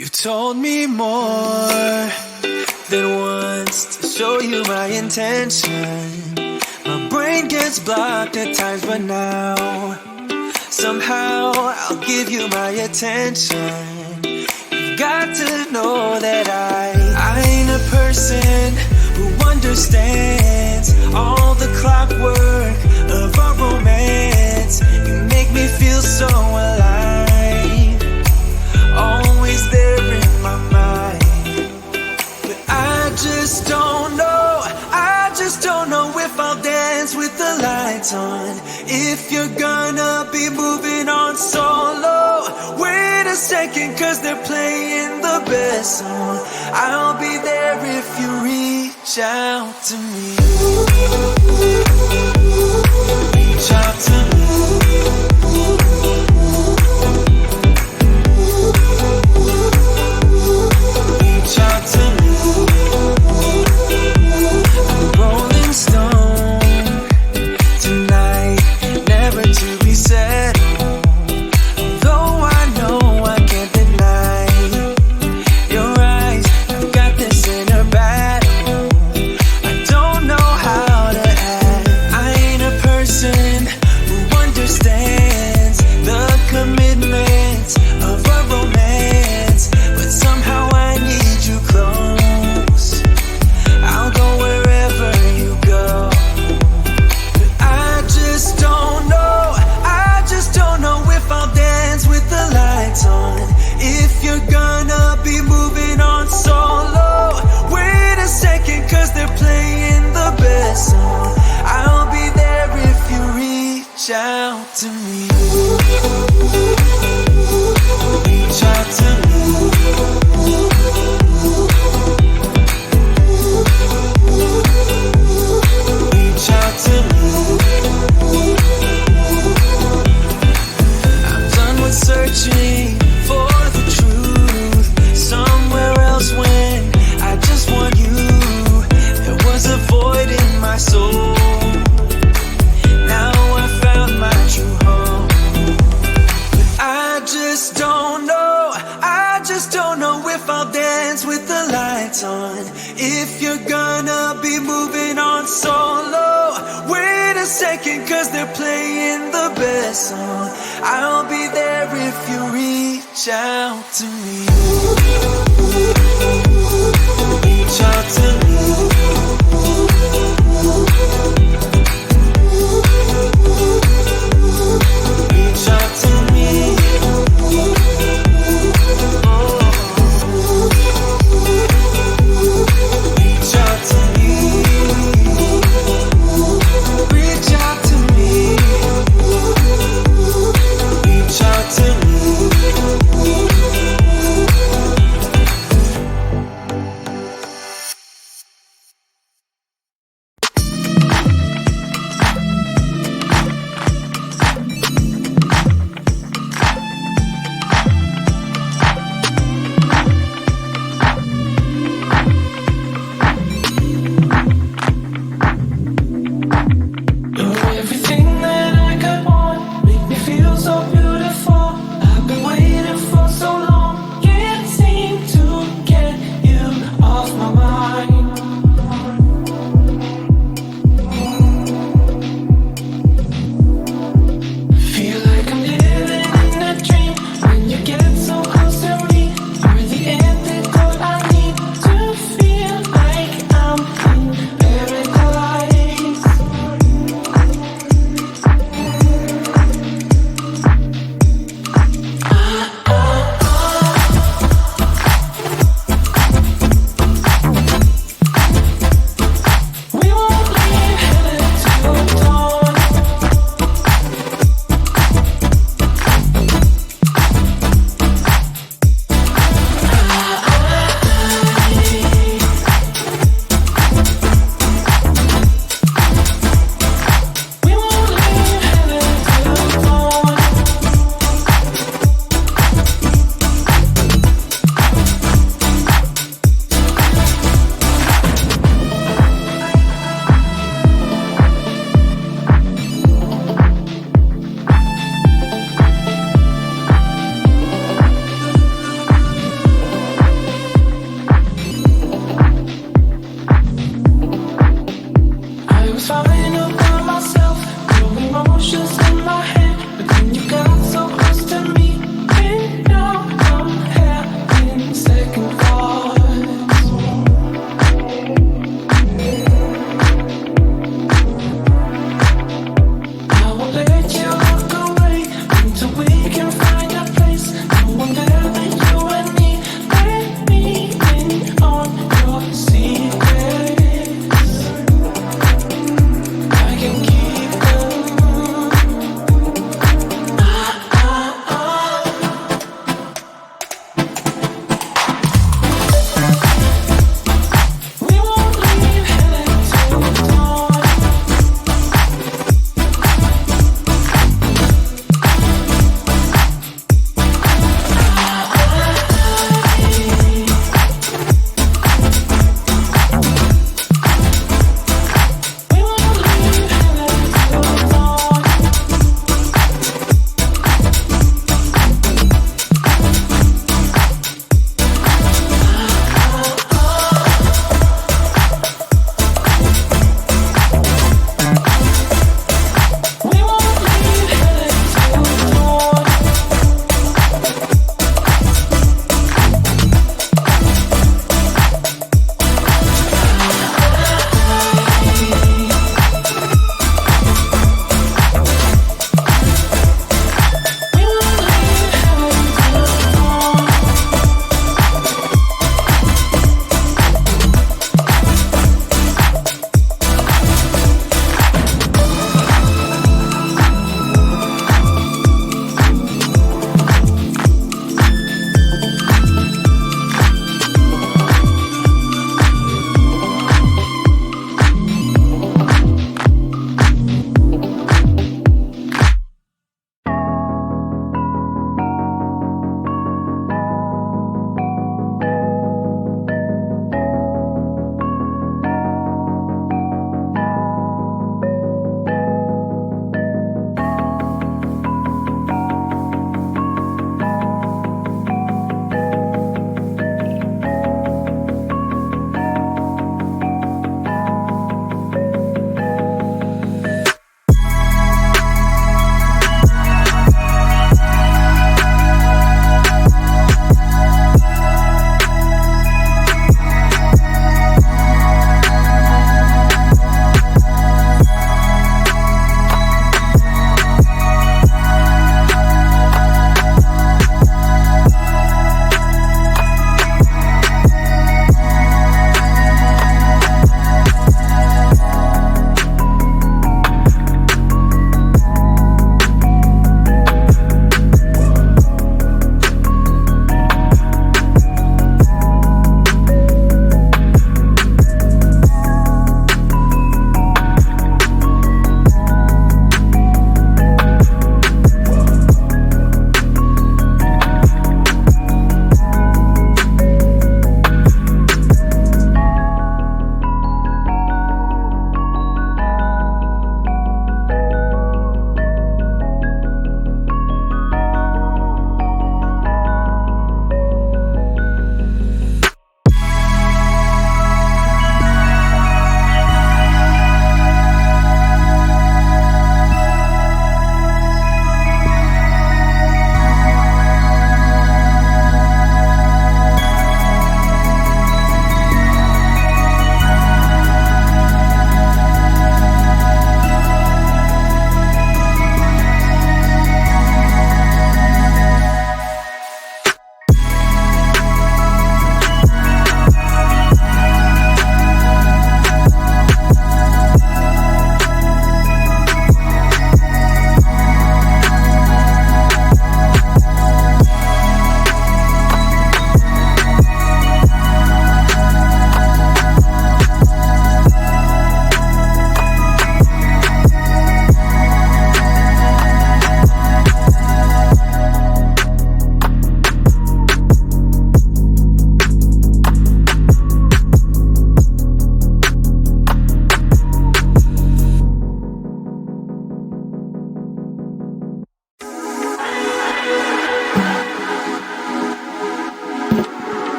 You told me more than once to show you my intention. My brain gets blocked at times, but now somehow I'll give you my attention. You've got to know that I ain't a person who understands all the clockwork of our romance. You make me feel so alive, always there in my mind. But I just don't know if I'll dance with the lights on. If you're gonna be moving on solo, wait a second, cause they're playing the best song. I'll be there if you reach out to me. Reach out to me. Reach out to me. I'm rolling stone tonight, never to be settled. Though I know I can't deny your eyes, I've got this inner battle. I don't know how to act. I ain't a person who understands the commitments of a romance, but somehow I need you close. I'll go wherever you go. But I just don't know if I'll dance with the lights on. If you're gonna be moving on solo, wait a second, cause they're playing the best song. I'll be there if you reach out to me. Reach out to me. Reach out to me. I'm done with searching for the truth somewhere else when I just want you. There was a void in my soul. Now I found my true home. But I just don't know if I'll dance with the lights on. If you're gonna be moving on solo, wait a second, cause they're playing the best song. I'll be there if you reach out to me.